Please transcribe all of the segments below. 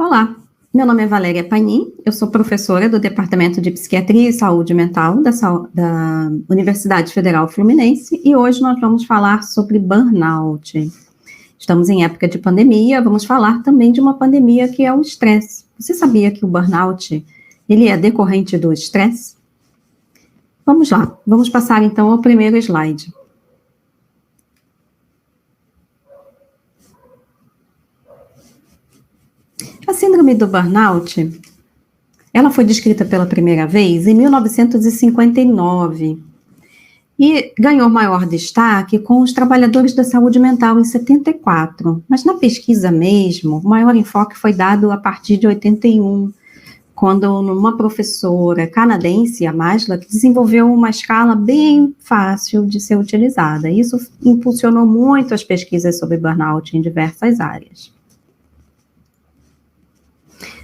Olá, meu nome é Valéria Panin, eu sou professora do Departamento de Psiquiatria e Saúde Mental da Universidade Federal Fluminense e hoje nós vamos falar sobre burnout. Estamos em época de pandemia, vamos falar também de uma pandemia que é o estresse. Você sabia que o burnout, ele é decorrente do estresse? Vamos lá, vamos passar então ao primeiro slide. A síndrome do burnout, ela foi descrita pela primeira vez em 1959 e ganhou maior destaque com os trabalhadores da saúde mental em 74, mas na pesquisa mesmo, o maior enfoque foi dado a partir de 81, quando uma professora canadense, a Maslach, desenvolveu uma escala bem fácil de ser utilizada. Isso impulsionou muito as pesquisas sobre burnout em diversas áreas.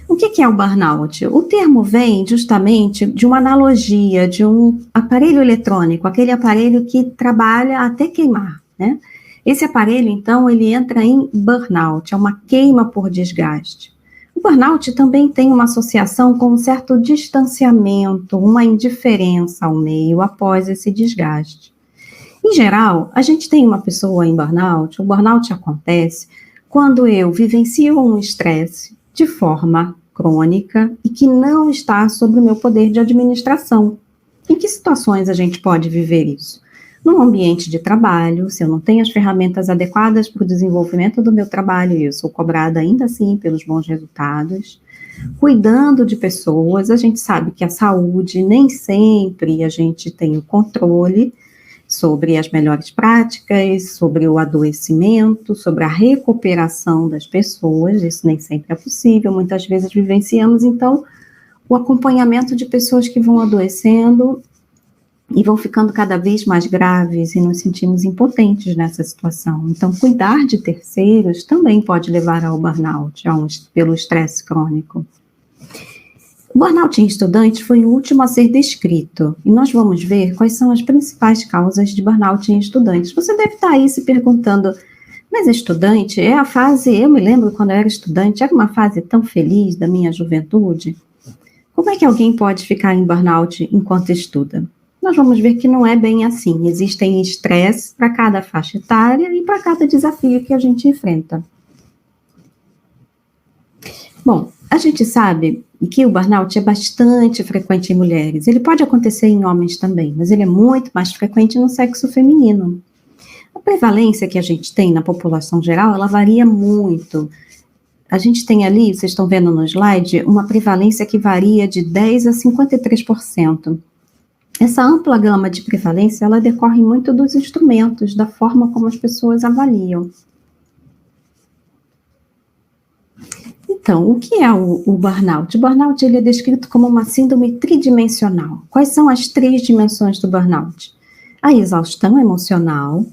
O que é o burnout? O termo vem justamente de uma analogia de um aparelho eletrônico, aquele aparelho que trabalha até queimar, né? Esse aparelho, então, ele entra em burnout, é uma queima por desgaste. O burnout também tem uma associação com um certo distanciamento, uma indiferença ao meio após esse desgaste. Em geral, a gente tem uma pessoa em burnout, o burnout acontece quando eu vivencio um estresse de forma crônica e que não está sob o meu poder de administração. Em que situações a gente pode viver isso? Num ambiente de trabalho, se eu não tenho as ferramentas adequadas para o desenvolvimento do meu trabalho e eu sou cobrada ainda assim pelos bons resultados. Cuidando de pessoas, a gente sabe que a saúde nem sempre a gente tem o controle sobre as melhores práticas, sobre o adoecimento, sobre a recuperação das pessoas, isso nem sempre é possível, muitas vezes vivenciamos, então, o acompanhamento de pessoas que vão adoecendo e vão ficando cada vez mais graves e nos sentimos impotentes nessa situação. Então, cuidar de terceiros também pode levar ao burnout, pelo estresse crônico. O burnout em estudantes foi o último a ser descrito, e nós vamos ver quais são as principais causas de burnout em estudantes. Você deve estar aí se perguntando, mas estudante é a fase, eu me lembro quando eu era estudante, era uma fase tão feliz da minha juventude. Como é que alguém pode ficar em burnout enquanto estuda? Nós vamos ver que não é bem assim, existem estresse para cada faixa etária e para cada desafio que a gente enfrenta. Bom, a gente sabe que o burnout é bastante frequente em mulheres. Ele pode acontecer em homens também, mas ele é muito mais frequente no sexo feminino. A prevalência que a gente tem na população geral, ela varia muito. A gente tem ali, vocês estão vendo no slide, uma prevalência que varia de 10% a 53%. Essa ampla gama de prevalência, ela decorre muito dos instrumentos, da forma como as pessoas avaliam. Então, o que é o burnout? O burnout ele é descrito como uma síndrome tridimensional. Quais são as três dimensões do burnout? A exaustão emocional,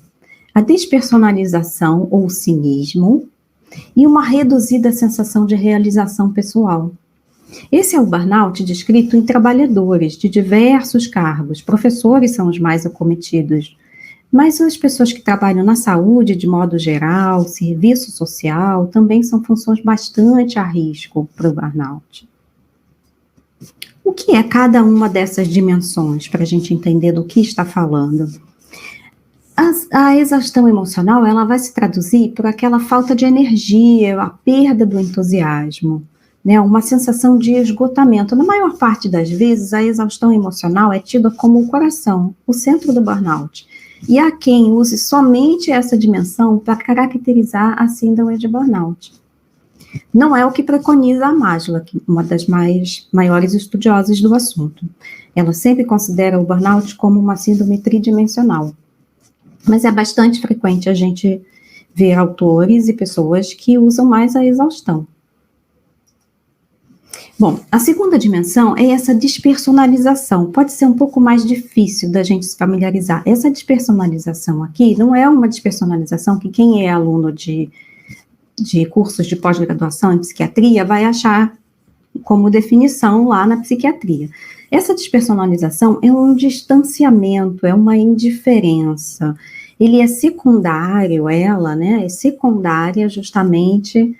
a despersonalização ou cinismo e uma reduzida sensação de realização pessoal. Esse é o burnout descrito em trabalhadores de diversos cargos. Professores são os mais acometidos. Mas as pessoas que trabalham na saúde, de modo geral, serviço social, também são funções bastante a risco para o burnout. O que é cada uma dessas dimensões, para a gente entender do que está falando? A exaustão emocional, ela vai se traduzir por aquela falta de energia, a perda do entusiasmo, né? Uma sensação de esgotamento. Na maior parte das vezes, a exaustão emocional é tida como o coração, o centro do burnout. E há quem use somente essa dimensão para caracterizar a síndrome de burnout. Não é o que preconiza a Maslach, uma das maiores estudiosas do assunto. Ela sempre considera o burnout como uma síndrome tridimensional. Mas é bastante frequente a gente ver autores e pessoas que usam mais a exaustão. Bom, a segunda dimensão é essa despersonalização. Pode ser um pouco mais difícil da gente se familiarizar. Essa despersonalização aqui não é uma despersonalização que quem é aluno de cursos de pós-graduação em psiquiatria vai achar como definição lá na psiquiatria. Essa despersonalização é um distanciamento, é uma indiferença. Ele é secundário, ela, né, é secundária justamente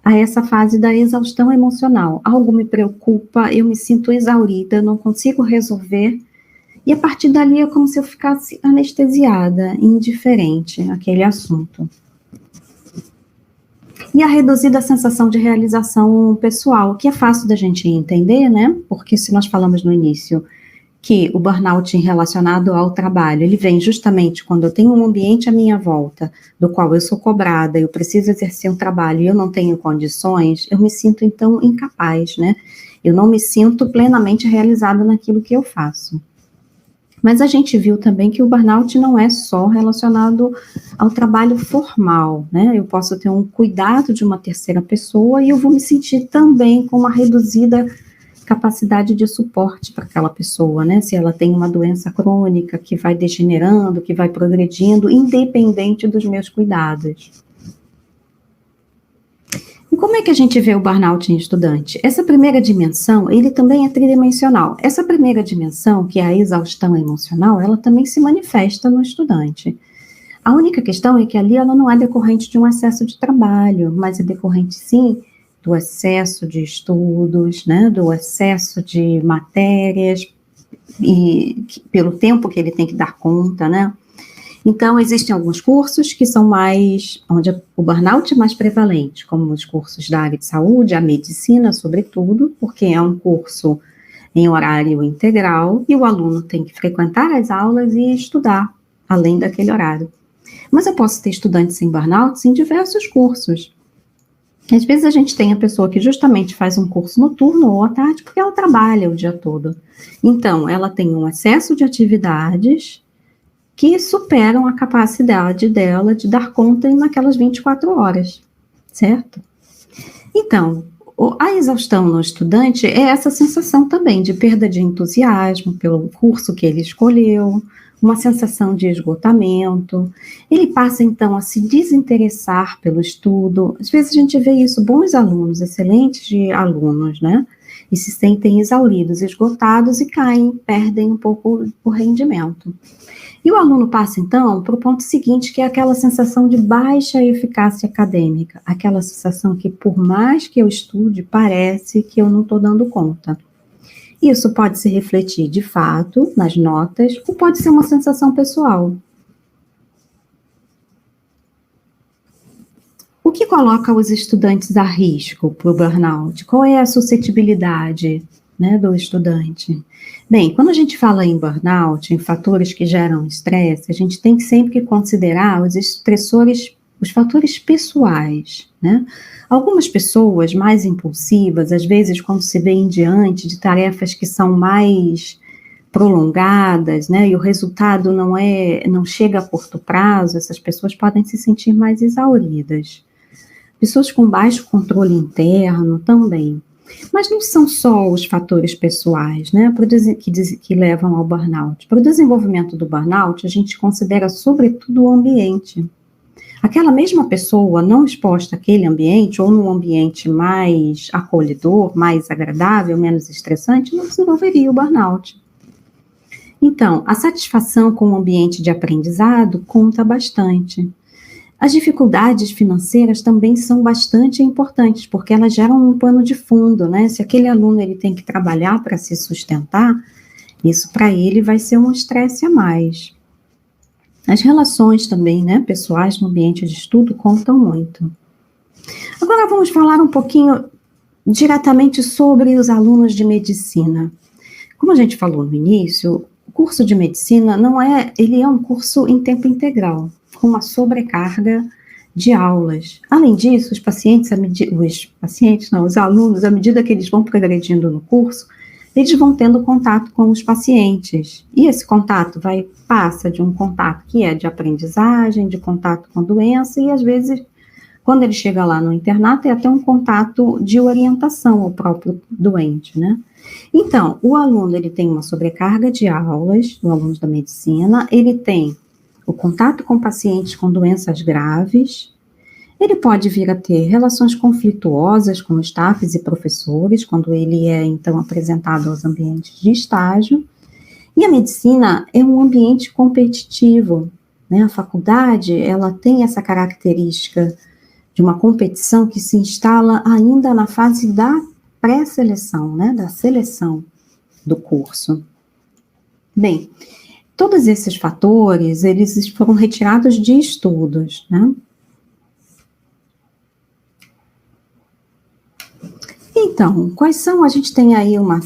a essa fase da exaustão emocional. Algo me preocupa, eu me sinto exaurida, não consigo resolver, e a partir dali é como se eu ficasse anestesiada, indiferente àquele assunto. E a reduzida sensação de realização pessoal, que é fácil da gente entender, né? Porque se nós falamos no início que o burnout relacionado ao trabalho, ele vem justamente quando eu tenho um ambiente à minha volta, do qual eu sou cobrada, eu preciso exercer um trabalho e eu não tenho condições, eu me sinto então incapaz, né? Eu não me sinto plenamente realizada naquilo que eu faço. Mas a gente viu também que o burnout não é só relacionado ao trabalho formal, né? Eu posso ter um cuidado de uma terceira pessoa e eu vou me sentir também com uma reduzida capacidade de suporte para aquela pessoa, né? Se ela tem uma doença crônica que vai degenerando, que vai progredindo, independente dos meus cuidados. E como é que a gente vê o burnout em estudante? Essa primeira dimensão, ele também é tridimensional. Essa primeira dimensão, que é a exaustão emocional, ela também se manifesta no estudante. A única questão é que ali ela não é decorrente de um excesso de trabalho, mas é decorrente, sim, do excesso de estudos, né, do excesso de matérias, e pelo tempo que ele tem que dar conta, né. Então, existem alguns cursos que são mais, onde o burnout é mais prevalente, como os cursos da área de saúde, a medicina, sobretudo, porque é um curso em horário integral e o aluno tem que frequentar as aulas e estudar, além daquele horário. Mas eu posso ter estudantes sem burnout em diversos cursos. Às vezes a gente tem a pessoa que justamente faz um curso noturno ou à tarde porque ela trabalha o dia todo. Então, ela tem um excesso de atividades que superam a capacidade dela de dar conta naquelas 24 horas, certo? Então, a exaustão no estudante é essa sensação também de perda de entusiasmo pelo curso que ele escolheu, uma sensação de esgotamento, ele passa então a se desinteressar pelo estudo. Às vezes a gente vê isso, bons alunos, excelentes de alunos, né? E se sentem exauridos, esgotados e caem, perdem um pouco o rendimento. E o aluno passa então para o ponto seguinte, que é aquela sensação de baixa eficácia acadêmica, aquela sensação que por mais que eu estude, parece que eu não estou dando conta. Isso pode se refletir, de fato, nas notas, ou pode ser uma sensação pessoal. O que coloca os estudantes a risco para o burnout? Qual é a suscetibilidade, né, do estudante? Bem, quando a gente fala em burnout, em fatores que geram estresse, a gente tem sempre que considerar os estressores, os fatores pessoais, né? Algumas pessoas mais impulsivas, às vezes quando se vêem diante de tarefas que são mais prolongadas, né, e o resultado não chega a curto prazo, essas pessoas podem se sentir mais exauridas. Pessoas com baixo controle interno também. Mas não são só os fatores pessoais, né, que levam ao burnout. Para o desenvolvimento do burnout, a gente considera sobretudo o ambiente. Aquela mesma pessoa não exposta àquele ambiente, ou num ambiente mais acolhedor, mais agradável, menos estressante, não desenvolveria o burnout. Então, a satisfação com o ambiente de aprendizado conta bastante. As dificuldades financeiras também são bastante importantes, porque elas geram um pano de fundo, né? Se aquele aluno ele tem que trabalhar para se sustentar, isso para ele vai ser um estresse a mais. As relações também, né, pessoais no ambiente de estudo contam muito. Agora vamos falar um pouquinho diretamente sobre os alunos de medicina. Como a gente falou no início, o curso de medicina ele é um curso em tempo integral, com uma sobrecarga de aulas. Além disso, os alunos, à medida que eles vão progredindo no curso, eles vão tendo contato com os pacientes. E esse contato passa de um contato que é de aprendizagem, de contato com a doença, e às vezes, quando ele chega lá no internato, é até um contato de orientação ao próprio doente, né? Então, o aluno, ele tem uma sobrecarga de aulas, o aluno da medicina, ele tem o contato com pacientes com doenças graves, ele pode vir a ter relações conflituosas com staffs e professores, quando ele é, então, apresentado aos ambientes de estágio, e a medicina é um ambiente competitivo, né? A faculdade, ela tem essa característica de uma competição que se instala ainda na fase da pré-seleção, né, da seleção do curso. Bem, todos esses fatores, eles foram retirados de estudos, né? Então, quais são, a gente tem aí uma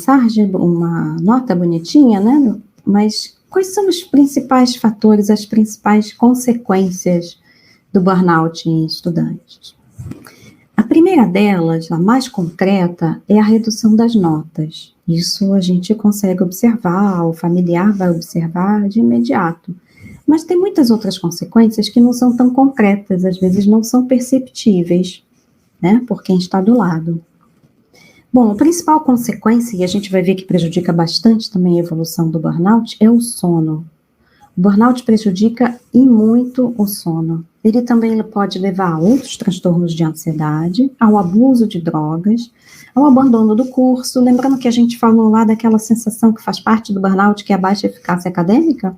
nota bonitinha, né? Mas quais são os principais fatores, as principais consequências do burnout em estudantes? A primeira delas, a mais concreta, é a redução das notas. Isso a gente consegue observar, o familiar vai observar de imediato. Mas tem muitas outras consequências que não são tão concretas, às vezes não são perceptíveis, né, por quem está do lado. Bom, a principal consequência, e a gente vai ver que prejudica bastante também a evolução do burnout, é o sono. O burnout prejudica e muito o sono. Ele também pode levar a outros transtornos de ansiedade, ao abuso de drogas, ao abandono do curso. Lembrando que a gente falou lá daquela sensação que faz parte do burnout, que é a baixa eficácia acadêmica?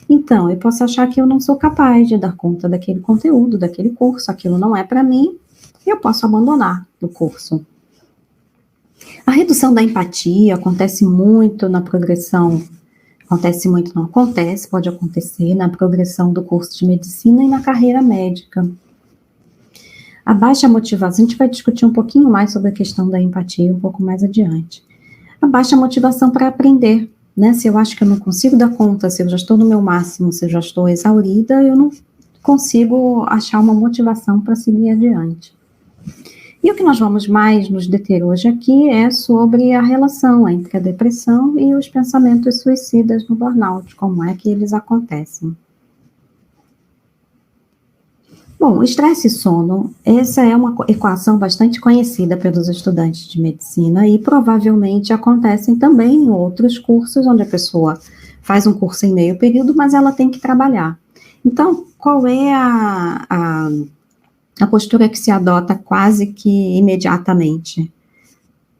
Então, eu posso achar que eu não sou capaz de dar conta daquele conteúdo, daquele curso, aquilo não é para mim, e eu posso abandonar o curso. A redução da empatia acontece muito na progressão, pode acontecer na progressão do curso de medicina e na carreira médica. A baixa motivação, a gente vai discutir um pouquinho mais sobre a questão da empatia um pouco mais adiante. A baixa motivação para aprender, né? Se eu acho que eu não consigo dar conta, se eu já estou no meu máximo, se eu já estou exaurida, eu não consigo achar uma motivação para seguir adiante. E o que nós vamos mais nos deter hoje aqui é sobre a relação entre a depressão e os pensamentos suicidas no burnout, como é que eles acontecem. Bom, estresse e sono, essa é uma equação bastante conhecida pelos estudantes de medicina e provavelmente acontecem também em outros cursos, onde a pessoa faz um curso em meio período, mas ela tem que trabalhar. Então, qual é a postura que se adota quase que imediatamente?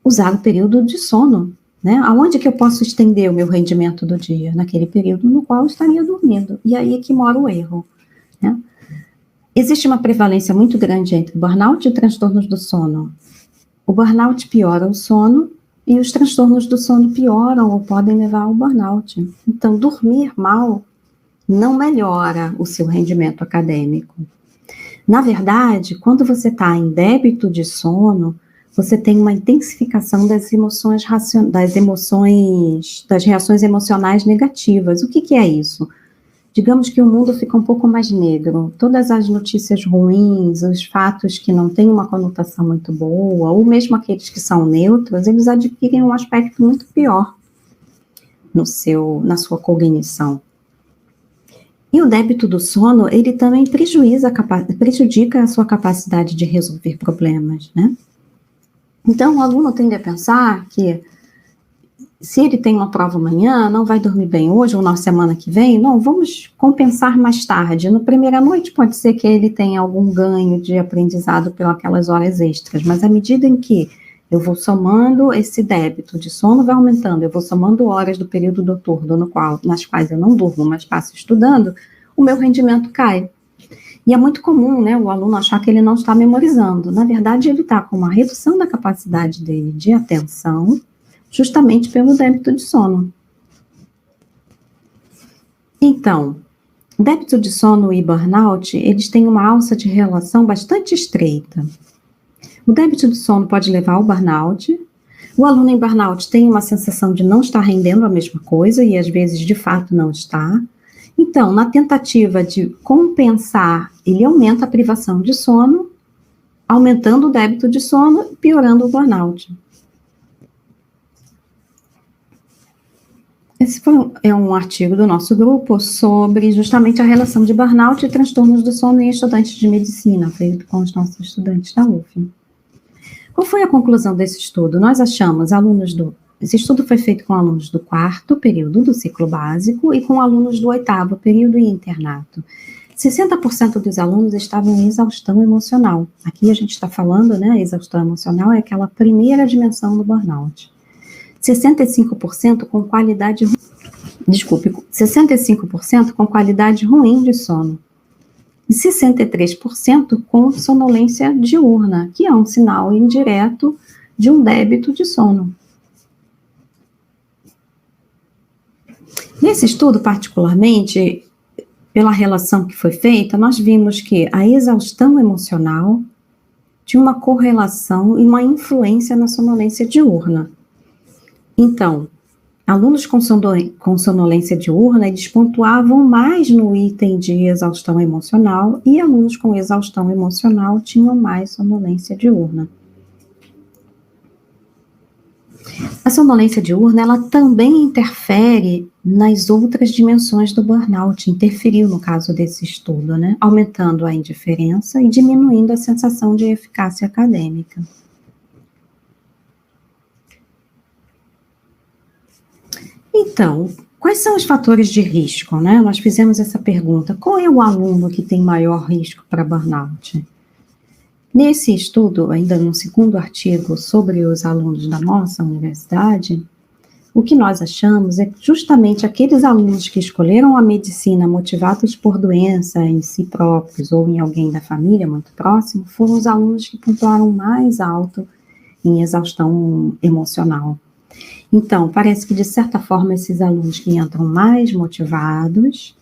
Usar o período de sono, né? Aonde que eu posso estender o meu rendimento do dia? Naquele período no qual eu estaria dormindo. E aí é que mora o erro, né? Existe uma prevalência muito grande entre burnout e transtornos do sono. O burnout piora o sono e os transtornos do sono pioram ou podem levar ao burnout. Então, dormir mal não melhora o seu rendimento acadêmico. Na verdade, quando você está em débito de sono, você tem uma intensificação das reações emocionais negativas. O que é isso? Digamos que o mundo fica um pouco mais negro. Todas as notícias ruins, os fatos que não têm uma conotação muito boa, ou mesmo aqueles que são neutros, eles adquirem um aspecto muito pior na sua cognição. E o débito do sono, ele também prejudica a sua capacidade de resolver problemas, né? Então, o aluno tende a pensar que se ele tem uma prova amanhã, não vai dormir bem hoje ou na semana que vem, não, vamos compensar mais tarde. Na primeira noite pode ser que ele tenha algum ganho de aprendizado pelas horas extras, mas à medida em que eu vou somando esse débito de sono, vai aumentando, eu vou somando horas do período noturno nas quais eu não durmo, mas passo estudando, o meu rendimento cai. E é muito comum, né, o aluno achar que ele não está memorizando. Na verdade, ele está com uma redução da capacidade dele de atenção, justamente pelo débito de sono. Então, débito de sono e burnout, eles têm uma alça de relação bastante estreita. O débito de sono pode levar ao burnout. O aluno em burnout tem uma sensação de não estar rendendo a mesma coisa, e às vezes, de fato, não está. Então, na tentativa de compensar, ele aumenta a privação de sono, aumentando o débito de sono e piorando o burnout. Esse é um artigo do nosso grupo sobre justamente a relação de burnout e transtornos do sono em estudantes de medicina, feito com os nossos estudantes da UF. Qual foi a conclusão desse estudo? Nós achamos esse estudo foi feito com alunos do 4º período do ciclo básico e com alunos do 8º período e internato. 60% dos alunos estavam em exaustão emocional. Aqui a gente está falando, né, a exaustão emocional é aquela primeira dimensão do burnout. 65% com qualidade ruim de sono. e 63% com sonolência diurna, que é um sinal indireto de um débito de sono. Nesse estudo, particularmente, pela relação que foi feita, nós vimos que a exaustão emocional tinha uma correlação e uma influência na sonolência diurna. Então, alunos com sonolência diurna, eles pontuavam mais no item de exaustão emocional, e alunos com exaustão emocional tinham mais sonolência diurna. A sonolência diurna, ela também interfere nas outras dimensões do burnout, interferiu no caso desse estudo, né? Aumentando a indiferença e diminuindo a sensação de eficácia acadêmica. Então, quais são os fatores de risco, né? Nós fizemos essa pergunta, qual é o aluno que tem maior risco para burnout? Nesse estudo, ainda no segundo artigo sobre os alunos da nossa universidade, o que nós achamos é que justamente aqueles alunos que escolheram a medicina motivados por doença em si próprios ou em alguém da família muito próximo, foram os alunos que pontuaram mais alto em exaustão emocional. Então, parece que de certa forma esses alunos que entram mais motivados,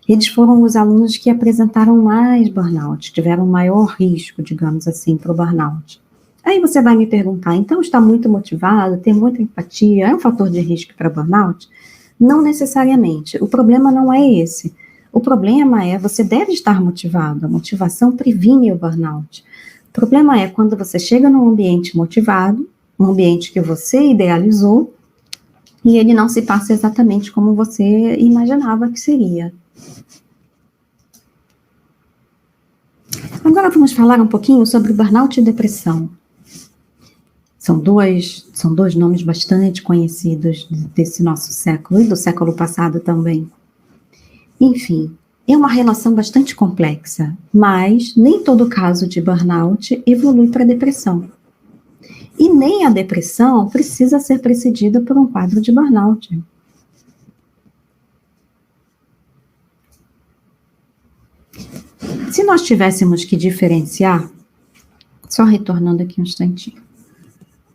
eles foram os alunos que apresentaram mais burnout, tiveram maior risco, digamos assim, para o burnout. Aí você vai me perguntar, então está muito motivado, tem muita empatia, é um fator de risco para burnout? Não necessariamente, o problema não é esse. O problema é, você deve estar motivado, a motivação previne o burnout. O problema é quando você chega num ambiente motivado, um ambiente que você idealizou, e ele não se passa exatamente como você imaginava que seria. Agora vamos falar um pouquinho sobre burnout e depressão. São dois nomes bastante conhecidos desse nosso século e do século passado também. Enfim, é uma relação bastante complexa, mas nem todo caso de burnout evolui para depressão. E nem a depressão precisa ser precedida por um quadro de burnout. Se nós tivéssemos que diferenciar, só retornando aqui um instantinho,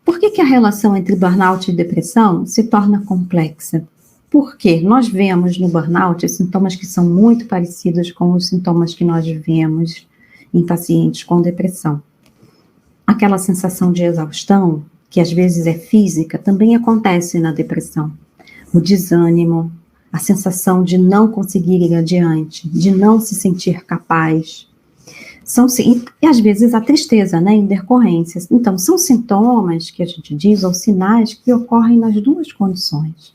por que a relação entre burnout e depressão se torna complexa? Porque nós vemos no burnout sintomas que são muito parecidos com os sintomas que nós vemos em pacientes com depressão. Aquela sensação de exaustão, que às vezes é física, também acontece na depressão. O desânimo, a sensação de não conseguir ir adiante, de não se sentir capaz. E às vezes a tristeza, né, em decorrências. Então, são sintomas que a gente diz, ou sinais que ocorrem nas duas condições.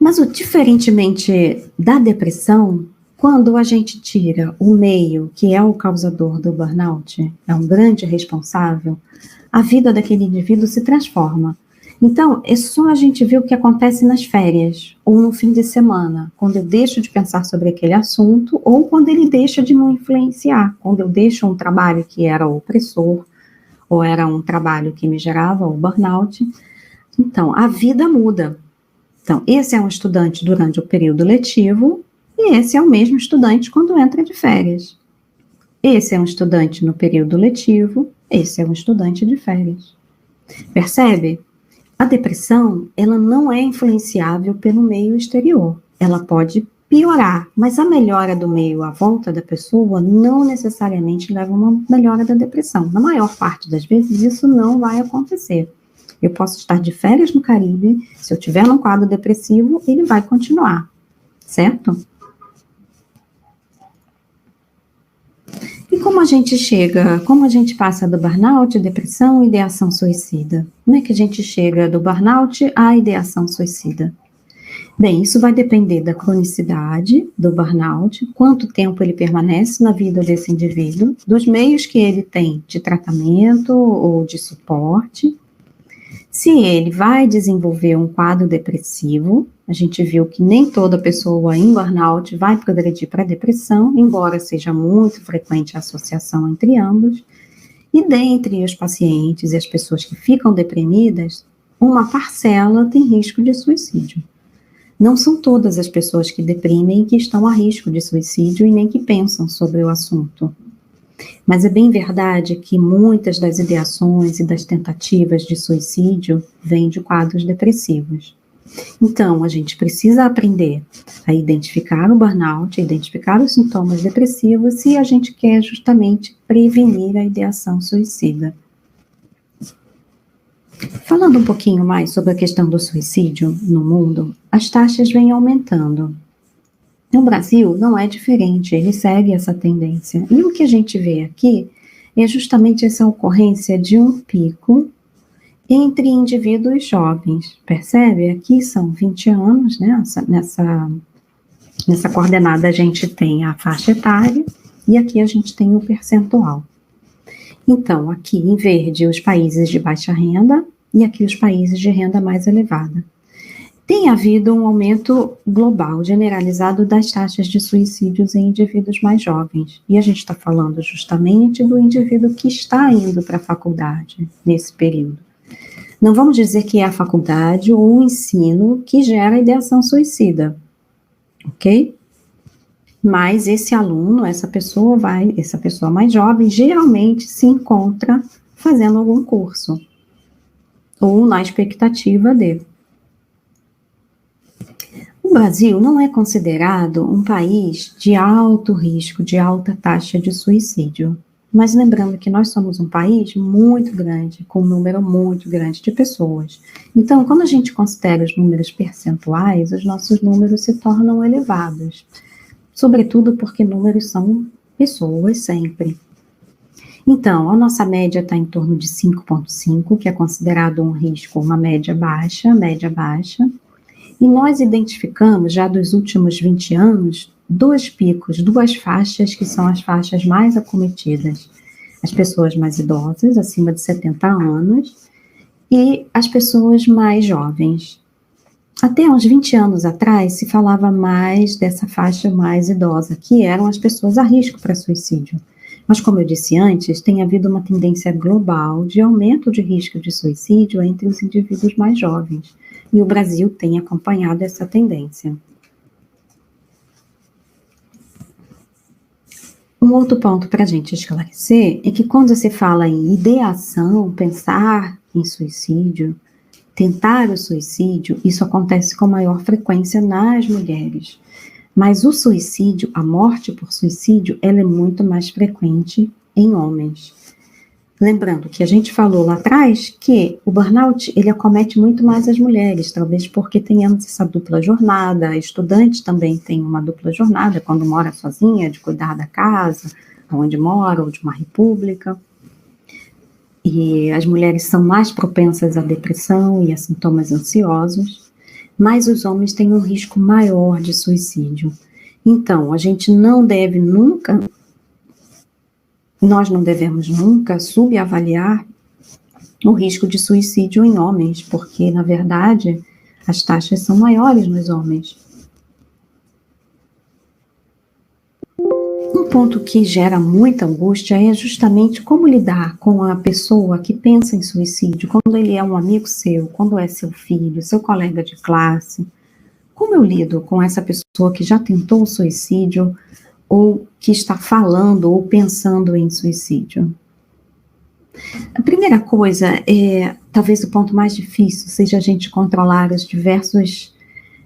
Mas, diferentemente da depressão, quando a gente tira o meio, que é o causador do burnout, é um grande responsável, a vida daquele indivíduo se transforma. Então, é só a gente ver o que acontece nas férias, ou no fim de semana, quando eu deixo de pensar sobre aquele assunto, ou quando ele deixa de me influenciar, quando eu deixo um trabalho que era opressor, ou era um trabalho que me gerava o burnout. Então, a vida muda. Então, esse é um estudante durante o período letivo, e esse é o mesmo estudante quando entra de férias. Esse é um estudante no período letivo, esse é um estudante de férias. Percebe? A depressão, ela não é influenciável pelo meio exterior. Ela pode piorar, mas a melhora do meio à volta da pessoa não necessariamente leva a uma melhora da depressão. Na maior parte das vezes, isso não vai acontecer. Eu posso estar de férias no Caribe, se eu tiver num quadro depressivo, ele vai continuar, certo? E como a gente passa do burnout, depressão e ideação suicida? Como é que a gente chega do burnout à ideação suicida? Bem, isso vai depender da cronicidade do burnout, quanto tempo ele permanece na vida desse indivíduo, dos meios que ele tem de tratamento ou de suporte, se ele vai desenvolver um quadro depressivo. A gente viu que nem toda pessoa em burnout vai progredir para depressão, embora seja muito frequente a associação entre ambos. E dentre os pacientes e as pessoas que ficam deprimidas, uma parcela tem risco de suicídio. Não são todas as pessoas que deprimem que estão a risco de suicídio e nem que pensam sobre o assunto. Mas é bem verdade que muitas das ideações e das tentativas de suicídio vêm de quadros depressivos. Então, a gente precisa aprender a identificar o burnout, identificar os sintomas depressivos se a gente quer justamente prevenir a ideação suicida. Falando um pouquinho mais sobre a questão do suicídio no mundo, as taxas vêm aumentando. No Brasil não é diferente, ele segue essa tendência. E o que a gente vê aqui é justamente essa ocorrência de um pico entre indivíduos jovens. Percebe? Aqui são 20 anos, né? Nessa coordenada a gente tem a faixa etária e aqui a gente tem o percentual. Então, aqui em verde os países de baixa renda e aqui os países de renda mais elevada. Tem havido um aumento global, generalizado das taxas de suicídios em indivíduos mais jovens. E a gente está falando justamente do indivíduo que está indo para a faculdade nesse período. Não vamos dizer que é a faculdade ou o ensino que gera a ideação suicida, ok? Mas esse aluno, essa pessoa mais jovem, geralmente se encontra fazendo algum curso, ou na expectativa dele. O Brasil não é considerado um país de alto risco, de alta taxa de suicídio. Mas lembrando que nós somos um país muito grande, com um número muito grande de pessoas. Então, quando a gente considera os números percentuais, os nossos números se tornam elevados. Sobretudo porque números são pessoas sempre. Então, a nossa média está em torno de 5,5, que é considerado um risco, uma média baixa. E nós identificamos, já dos últimos 20 anos, dois picos, duas faixas que são as faixas mais acometidas. As pessoas mais idosas, acima de 70 anos, e as pessoas mais jovens. Até uns 20 anos atrás, se falava mais dessa faixa mais idosa, que eram as pessoas a risco para suicídio. Mas, como eu disse antes, tem havido uma tendência global de aumento de risco de suicídio entre os indivíduos mais jovens. E o Brasil tem acompanhado essa tendência. Um outro ponto para a gente esclarecer é que quando se fala em ideação, pensar em suicídio, tentar o suicídio, isso acontece com maior frequência nas mulheres. Mas o suicídio, a morte por suicídio, ela é muito mais frequente em homens. Lembrando que a gente falou lá atrás que o burnout, ele acomete muito mais as mulheres, talvez porque tenhamos essa dupla jornada, a estudante também tem uma dupla jornada, quando mora sozinha, de cuidar da casa, onde mora, ou de uma república. E as mulheres são mais propensas à depressão e a sintomas ansiosos, mas os homens têm um risco maior de suicídio. Então, a gente nós não devemos nunca subavaliar o risco de suicídio em homens, porque, na verdade, as taxas são maiores nos homens. Um ponto que gera muita angústia é justamente como lidar com a pessoa que pensa em suicídio, quando ele é um amigo seu, quando é seu filho, seu colega de classe. Como eu lido com essa pessoa que já tentou o suicídio, ou que está falando ou pensando em suicídio? A primeira coisa talvez o ponto mais difícil seja a gente controlar as diversas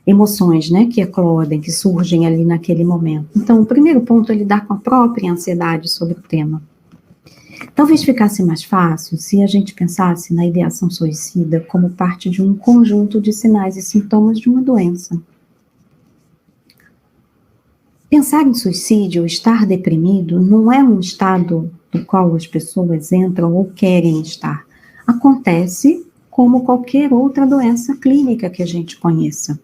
emoções, né, que eclodem, que surgem ali naquele momento. Então, o primeiro ponto é lidar com a própria ansiedade sobre o tema. Talvez ficasse mais fácil se a gente pensasse na ideação suicida como parte de um conjunto de sinais e sintomas de uma doença. Pensar em suicídio ou estar deprimido não é um estado no qual as pessoas entram ou querem estar. Acontece como qualquer outra doença clínica que a gente conheça.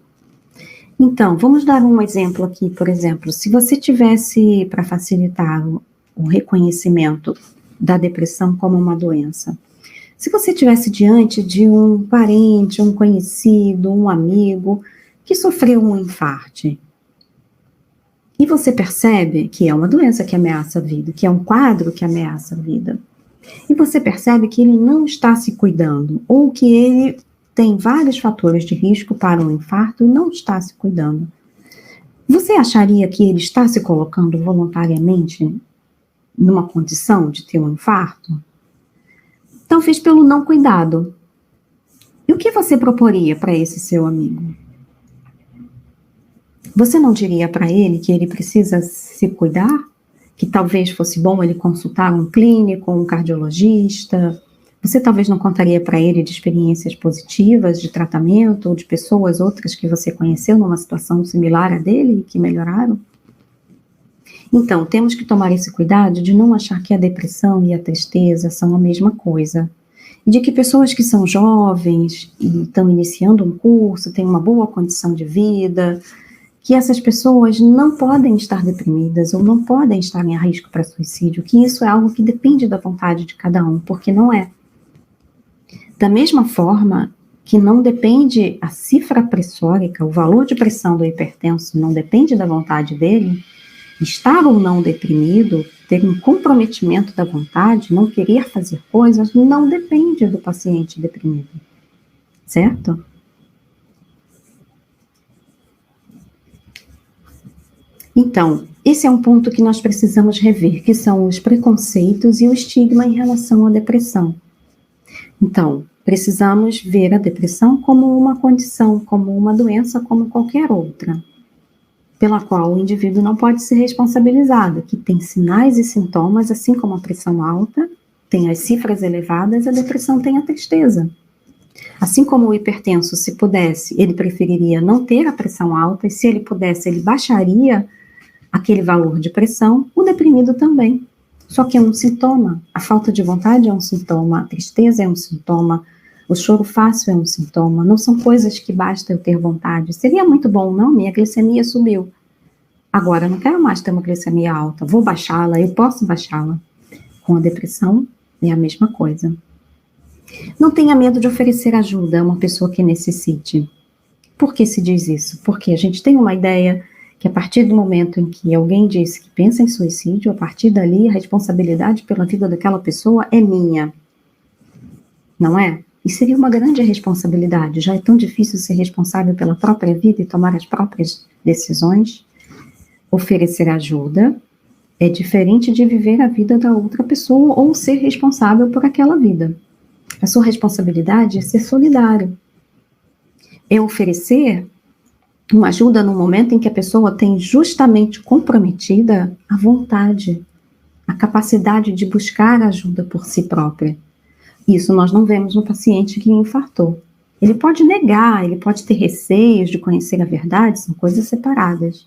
Então, vamos dar um exemplo aqui, por exemplo, se você tivesse, para facilitar o reconhecimento da depressão como uma doença, se você tivesse diante de um parente, um conhecido, um amigo, que sofreu um infarto, e você percebe que é uma doença que ameaça a vida, que é um quadro que ameaça a vida. E você percebe que ele não está se cuidando, ou que ele tem vários fatores de risco para um infarto e não está se cuidando. Você acharia que ele está se colocando voluntariamente numa condição de ter um infarto? Talvez pelo não cuidado. E o que você proporia para esse seu amigo? Você não diria para ele que ele precisa se cuidar? Que talvez fosse bom ele consultar um clínico, um cardiologista? Você talvez não contaria para ele de experiências positivas de tratamento ou de pessoas outras que você conheceu numa situação similar à dele e que melhoraram? Então, temos que tomar esse cuidado de não achar que a depressão e a tristeza são a mesma coisa. E de que pessoas que são jovens e estão iniciando um curso, têm uma boa condição de vida, que essas pessoas não podem estar deprimidas ou não podem estar em risco para suicídio, que isso é algo que depende da vontade de cada um, porque não é. Da mesma forma que não depende a cifra pressórica, o valor de pressão do hipertenso não depende da vontade dele, estar ou não deprimido, ter um comprometimento da vontade, não querer fazer coisas, não depende do paciente deprimido, certo? Então, esse é um ponto que nós precisamos rever, que são os preconceitos e o estigma em relação à depressão. Então, precisamos ver a depressão como uma condição, como uma doença, como qualquer outra, pela qual o indivíduo não pode ser responsabilizado, que tem sinais e sintomas, assim como a pressão alta, tem as cifras elevadas, a depressão tem a tristeza. Assim como o hipertenso, se pudesse, ele preferiria não ter a pressão alta, e se ele pudesse, ele baixaria aquele valor de pressão, o deprimido também. Só que é um sintoma, a falta de vontade é um sintoma, a tristeza é um sintoma, o choro fácil é um sintoma, não são coisas que basta eu ter vontade. Seria muito bom, não, minha glicemia subiu. Agora, eu não quero mais ter uma glicemia alta, vou baixá-la, eu posso baixá-la. Com a depressão, é a mesma coisa. Não tenha medo de oferecer ajuda a uma pessoa que necessite. Por que se diz isso? Porque a gente tem uma ideia que a partir do momento em que alguém diz que pensa em suicídio, a partir dali a responsabilidade pela vida daquela pessoa é minha. Não é? E seria uma grande responsabilidade. Já é tão difícil ser responsável pela própria vida e tomar as próprias decisões. Oferecer ajuda é diferente de viver a vida da outra pessoa ou ser responsável por aquela vida. A sua responsabilidade é ser solidário. É oferecer uma ajuda no momento em que a pessoa tem justamente comprometida a vontade, a capacidade de buscar ajuda por si própria. Isso nós não vemos no paciente que infartou. Ele pode negar, ele pode ter receios de conhecer a verdade, são coisas separadas.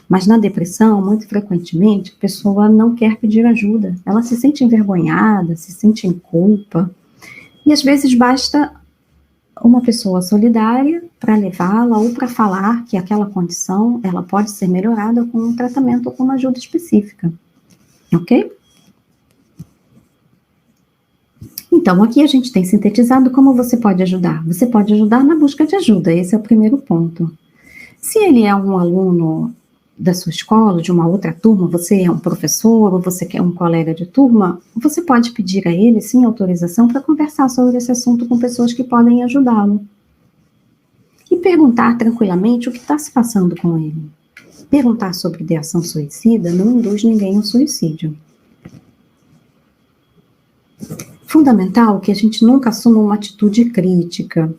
Mas na depressão, muito frequentemente, a pessoa não quer pedir ajuda. Ela se sente envergonhada, se sente em culpa. E às vezes basta uma pessoa solidária para levá-la ou para falar que aquela condição ela pode ser melhorada com um tratamento ou com uma ajuda específica. Ok? Então, aqui a gente tem sintetizado como você pode ajudar. Você pode ajudar na busca de ajuda, esse é o primeiro ponto. Se ele é um aluno da sua escola, de uma outra turma, você é um professor ou você quer um colega de turma, você pode pedir a ele, sim, autorização para conversar sobre esse assunto com pessoas que podem ajudá-lo. E perguntar tranquilamente o que está se passando com ele. Perguntar sobre ideação suicida não induz ninguém ao suicídio. Fundamental que a gente nunca assuma uma atitude crítica.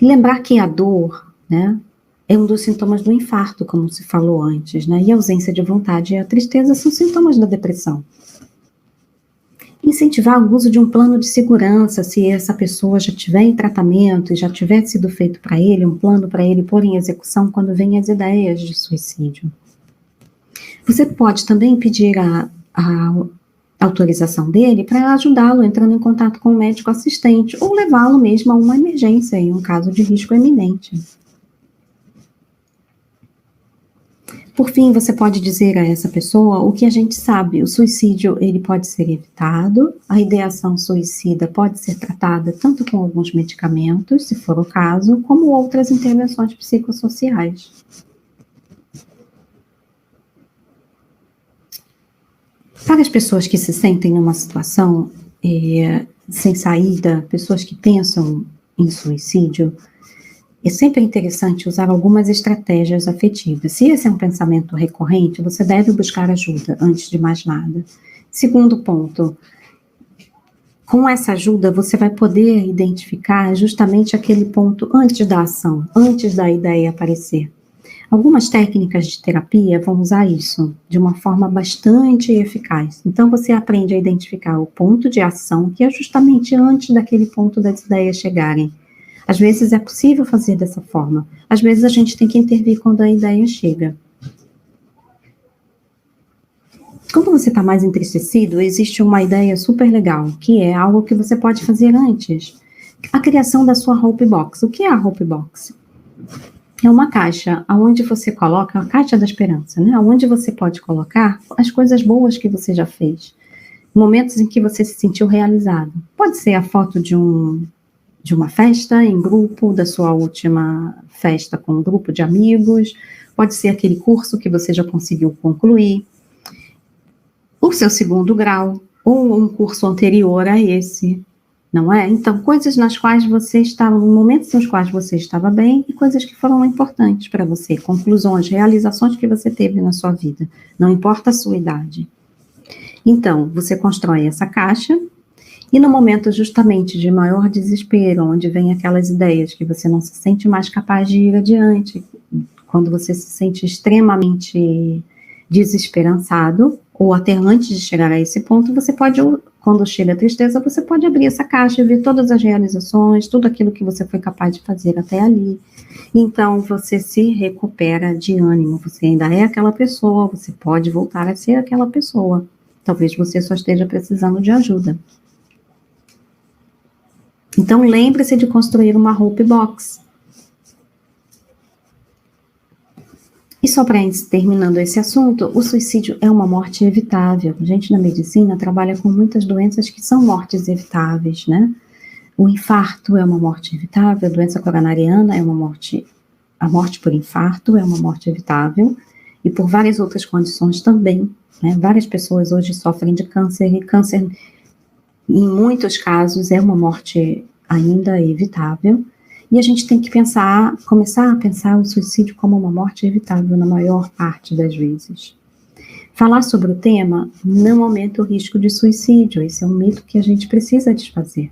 E lembrar que a dor, né, é um dos sintomas do infarto, como se falou antes, né? E a ausência de vontade e a tristeza são sintomas da depressão. Incentivar o uso de um plano de segurança, se essa pessoa já estiver em tratamento e já tiver sido feito para ele, um plano para ele pôr em execução quando vem as ideias de suicídio. Você pode também pedir a autorização dele para ajudá-lo entrando em contato com o médico assistente ou levá-lo mesmo a uma emergência em um caso de risco eminente. Por fim, você pode dizer a essa pessoa o que a gente sabe, o suicídio ele pode ser evitado, a ideação suicida pode ser tratada tanto com alguns medicamentos, se for o caso, como outras intervenções psicossociais. Para as pessoas que se sentem numa situação sem saída, pessoas que pensam em suicídio, é sempre interessante usar algumas estratégias afetivas. Se esse é um pensamento recorrente, você deve buscar ajuda, antes de mais nada. Segundo ponto, com essa ajuda, você vai poder identificar justamente aquele ponto antes da ação, antes da ideia aparecer. Algumas técnicas de terapia vão usar isso de uma forma bastante eficaz. Então, você aprende a identificar o ponto de ação, que é justamente antes daquele ponto das ideias chegarem. Às vezes é possível fazer dessa forma. Às vezes a gente tem que intervir quando a ideia chega. Quando você está mais entristecido, existe uma ideia super legal, que é algo que você pode fazer antes. A criação da sua Hope Box. O que é a Hope Box? É uma caixa onde você coloca, a caixa da esperança, né? Onde você pode colocar as coisas boas que você já fez. Momentos em que você se sentiu realizado. Pode ser a foto de uma festa em grupo, da sua última festa com um grupo de amigos, pode ser aquele curso que você já conseguiu concluir, o seu segundo grau, ou um curso anterior a esse, não é? Então, coisas nas quais você estava, momentos nos quais você estava bem e coisas que foram importantes para você, conclusões, realizações que você teve na sua vida, não importa a sua idade. Então, você constrói essa caixa. E no momento justamente de maior desespero, onde vem aquelas ideias que você não se sente mais capaz de ir adiante, quando você se sente extremamente desesperançado, ou até antes de chegar a esse ponto, você pode, quando chega a tristeza, você pode abrir essa caixa e ver todas as realizações, tudo aquilo que você foi capaz de fazer até ali. Então, você se recupera de ânimo, você ainda é aquela pessoa, você pode voltar a ser aquela pessoa. Talvez você só esteja precisando de ajuda. Então, lembre-se de construir uma Hope Box. E só para terminando esse assunto, o suicídio é uma morte evitável. A gente na medicina trabalha com muitas doenças que são mortes evitáveis, né? O infarto é uma morte evitável, a doença coronariana é uma morte, a morte por infarto é uma morte evitável, e por várias outras condições também, né? Várias pessoas hoje sofrem de câncer, e câncer, em muitos casos, é uma morte ainda evitável, e a gente tem que começar a pensar o suicídio como uma morte evitável na maior parte das vezes. Falar sobre o tema não aumenta o risco de suicídio, esse é um mito que a gente precisa desfazer.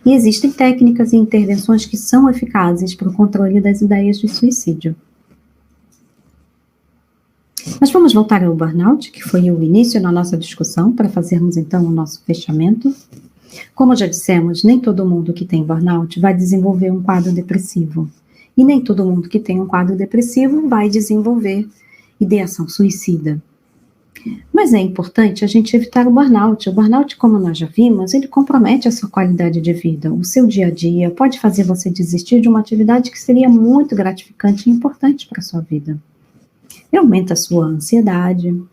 E existem técnicas e intervenções que são eficazes para o controle das ideias de suicídio. Mas vamos voltar ao burnout, que foi o início na nossa discussão, para fazermos então o nosso fechamento. Como já dissemos, nem todo mundo que tem burnout vai desenvolver um quadro depressivo. E nem todo mundo que tem um quadro depressivo vai desenvolver ideação suicida. Mas é importante a gente evitar o burnout. O burnout, como nós já vimos, ele compromete a sua qualidade de vida, o seu dia a dia, pode fazer você desistir de uma atividade que seria muito gratificante e importante para a sua vida. E aumenta a sua ansiedade.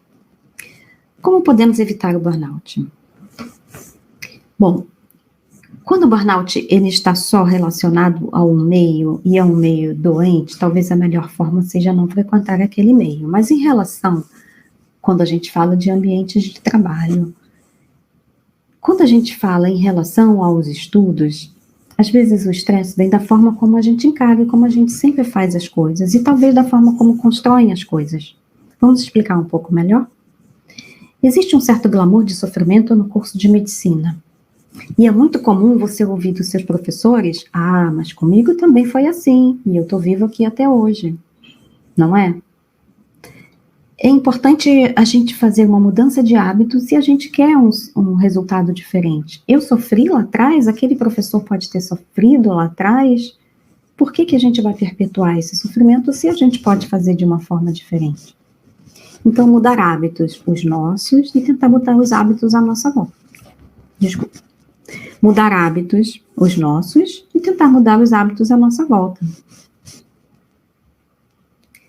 Como podemos evitar o burnout? Bom, quando o burnout ele está só relacionado a um meio e a um meio doente, talvez a melhor forma seja não frequentar aquele meio. Mas em relação, quando a gente fala de ambientes de trabalho, quando a gente fala em relação aos estudos, às vezes o estresse vem da forma como a gente encara e como a gente sempre faz as coisas, e talvez da forma como constroem as coisas. Vamos explicar um pouco melhor? Existe um certo glamour de sofrimento no curso de medicina. E é muito comum você ouvir dos seus professores, mas comigo também foi assim, e eu estou vivo aqui até hoje, não é? É importante a gente fazer uma mudança de hábitos se a gente quer um resultado diferente. Eu sofri lá atrás, aquele professor pode ter sofrido lá atrás, por que a gente vai perpetuar esse sofrimento se a gente pode fazer de uma forma diferente? Então, mudar hábitos, os nossos, e tentar botar os hábitos à nossa volta. Desculpa. Mudar hábitos, os nossos, e tentar mudar os hábitos à nossa volta.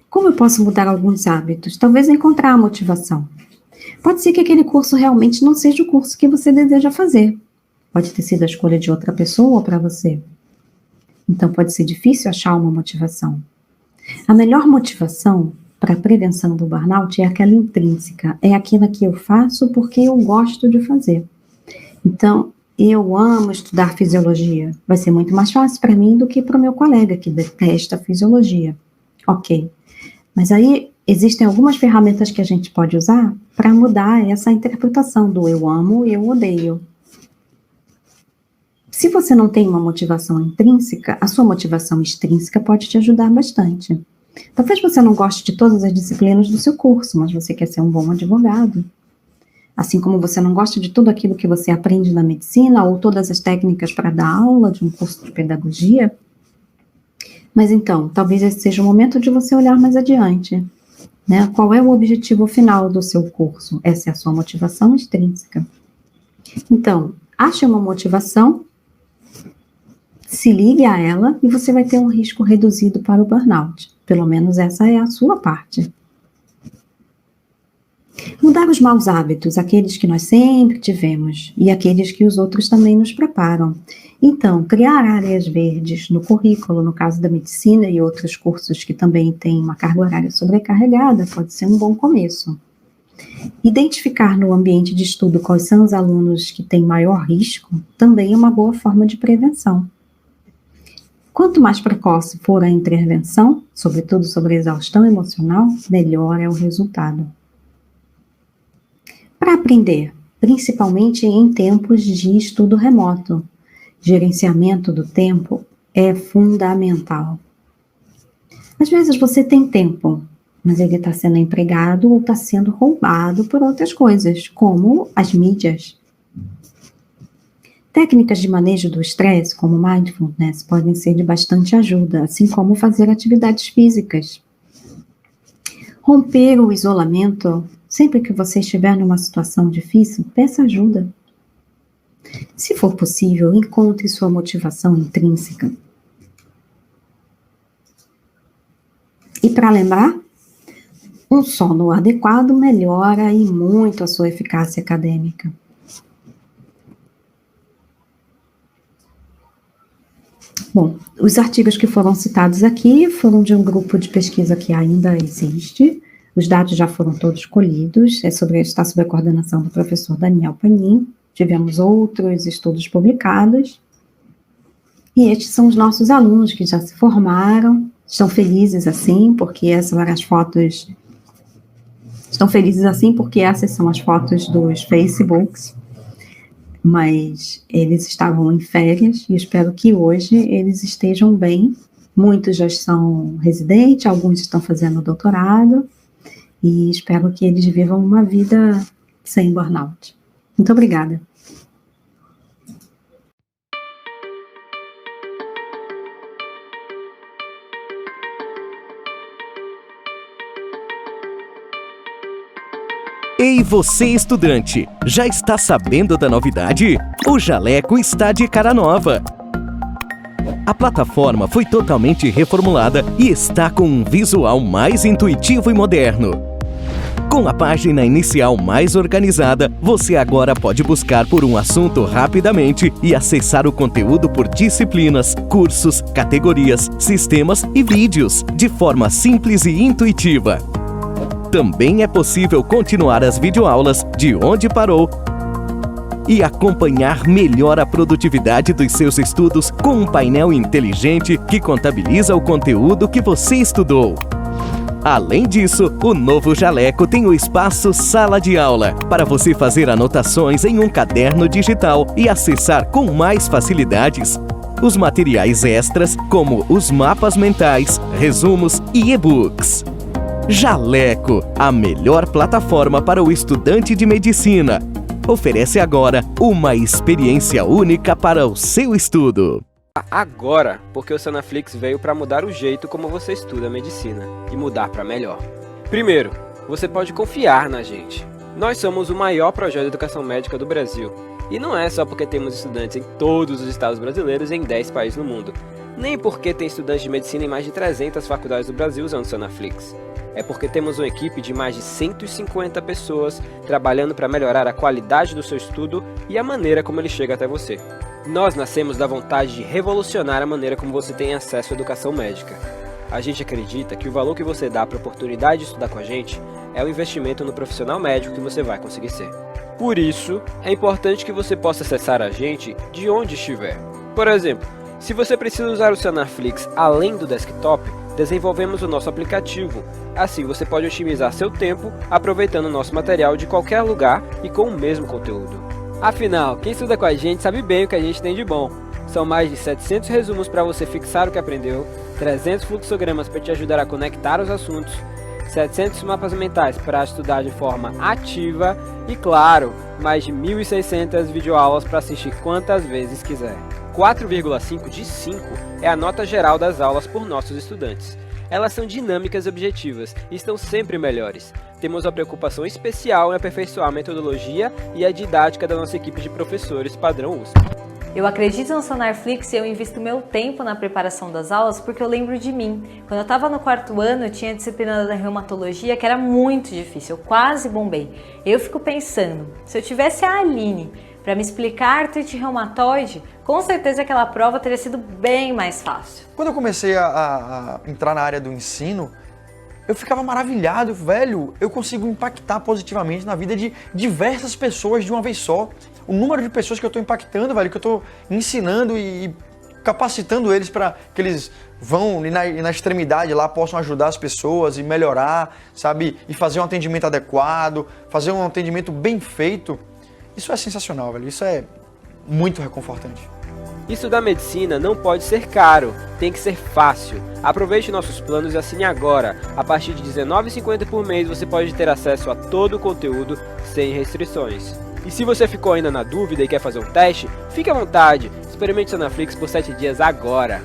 Como eu posso mudar alguns hábitos? Talvez encontrar a motivação. Pode ser que aquele curso realmente não seja o curso que você deseja fazer. Pode ter sido a escolha de outra pessoa para você. Então pode ser difícil achar uma motivação. A melhor motivação para a prevenção do burnout é aquela intrínseca, é aquela que eu faço porque eu gosto de fazer. Então, eu amo estudar fisiologia. Vai ser muito mais fácil para mim do que para o meu colega que detesta fisiologia. Ok. Mas aí existem algumas ferramentas que a gente pode usar para mudar essa interpretação do eu amo e eu odeio. Se você não tem uma motivação intrínseca, a sua motivação extrínseca pode te ajudar bastante. Talvez você não goste de todas as disciplinas do seu curso, mas você quer ser um bom advogado. Assim como você não gosta de tudo aquilo que você aprende na medicina ou todas as técnicas para dar aula de um curso de pedagogia. Mas então, talvez esse seja o momento de você olhar mais adiante, né? Qual é o objetivo final do seu curso? Essa é a sua motivação extrínseca. Então, ache uma motivação, se ligue a ela e você vai ter um risco reduzido para o burnout. Pelo menos essa é a sua parte. Mudar os maus hábitos, aqueles que nós sempre tivemos e aqueles que os outros também nos preparam. Então, criar áreas verdes no currículo, no caso da medicina e outros cursos que também têm uma carga horária sobrecarregada, pode ser um bom começo. Identificar no ambiente de estudo quais são os alunos que têm maior risco também é uma boa forma de prevenção. Quanto mais precoce for a intervenção, sobretudo sobre a exaustão emocional, melhor é o resultado. Para aprender, principalmente em tempos de estudo remoto, gerenciamento do tempo é fundamental. Às vezes você tem tempo, mas ele está sendo empregado ou está sendo roubado por outras coisas, como as mídias. Técnicas de manejo do estresse, como mindfulness, podem ser de bastante ajuda, assim como fazer atividades físicas. Romper o isolamento, sempre que você estiver numa situação difícil, peça ajuda. Se for possível, encontre sua motivação intrínseca. E para lembrar, um sono adequado melhora e muito a sua eficácia acadêmica. Bom, os artigos que foram citados aqui foram de um grupo de pesquisa que ainda existe. Os dados já foram todos colhidos, está sob a coordenação do professor Daniel Panin. Tivemos outros estudos publicados. E estes são os nossos alunos que já se formaram, estão felizes assim, porque essas são as fotos dos Facebooks, mas eles estavam em férias e espero que hoje eles estejam bem. Muitos já são residentes, alguns estão fazendo doutorado, e espero que eles vivam uma vida sem burnout. Muito obrigada. Ei, você estudante, já está sabendo da novidade? O Jaleco está de cara nova. A plataforma foi totalmente reformulada e está com um visual mais intuitivo e moderno. Com a página inicial mais organizada, você agora pode buscar por um assunto rapidamente e acessar o conteúdo por disciplinas, cursos, categorias, sistemas e vídeos, de forma simples e intuitiva. Também é possível continuar as videoaulas de onde parou e acompanhar melhor a produtividade dos seus estudos com um painel inteligente que contabiliza o conteúdo que você estudou. Além disso, o novo Jaleco tem o espaço Sala de Aula, para você fazer anotações em um caderno digital e acessar com mais facilidades os materiais extras, como os mapas mentais, resumos e e-books. Jaleco, a melhor plataforma para o estudante de medicina. Oferece agora uma experiência única para o seu estudo. Agora, porque o Sanaflix veio para mudar o jeito como você estuda medicina e mudar para melhor. Primeiro, você pode confiar na gente. Nós somos o maior projeto de educação médica do Brasil. E não é só porque temos estudantes em todos os estados brasileiros e em 10 países no mundo. Nem porque tem estudantes de medicina em mais de 300 faculdades do Brasil usando o Sanaflix. É porque temos uma equipe de mais de 150 pessoas trabalhando para melhorar a qualidade do seu estudo e a maneira como ele chega até você. Nós nascemos da vontade de revolucionar a maneira como você tem acesso à educação médica. A gente acredita que o valor que você dá para a oportunidade de estudar com a gente é o investimento no profissional médico que você vai conseguir ser. Por isso, é importante que você possa acessar a gente de onde estiver. Por exemplo, se você precisa usar o Sanaflix além do desktop, desenvolvemos o nosso aplicativo. Assim você pode otimizar seu tempo, aproveitando o nosso material de qualquer lugar e com o mesmo conteúdo. Afinal, quem estuda com a gente sabe bem o que a gente tem de bom. São mais de 700 resumos para você fixar o que aprendeu, 300 fluxogramas para te ajudar a conectar os assuntos, 700 mapas mentais para estudar de forma ativa e, claro, mais de 1.600 videoaulas para assistir quantas vezes quiser. 4,5 de 5 é a nota geral das aulas por nossos estudantes. Elas são dinâmicas e objetivas e estão sempre melhores. Temos uma preocupação especial em aperfeiçoar a metodologia e a didática da nossa equipe de professores padrão USP. Eu acredito no Sanaflix e eu invisto meu tempo na preparação das aulas porque eu lembro de mim. Quando eu estava no 4º ano, eu tinha a disciplina da reumatologia que era muito difícil, eu quase bombei. Eu fico pensando, se eu tivesse a Aline para me explicar artrite reumatoide, com certeza aquela prova teria sido bem mais fácil. Quando eu comecei a entrar na área do ensino, eu ficava maravilhado, velho, eu consigo impactar positivamente na vida de diversas pessoas de uma vez só. O número de pessoas que eu estou impactando, velho, que eu estou ensinando e capacitando eles para que eles vão e na extremidade lá possam ajudar as pessoas e melhorar, sabe? E fazer um atendimento adequado, fazer um atendimento bem feito. Isso é sensacional, velho. Isso é muito reconfortante. Estudar medicina não pode ser caro, tem que ser fácil. Aproveite nossos planos e assine agora. A partir de R$19,50 por mês você pode ter acesso a todo o conteúdo sem restrições. E se você ficou ainda na dúvida e quer fazer um teste, fique à vontade. Experimente o Sanaflix por 7 dias agora.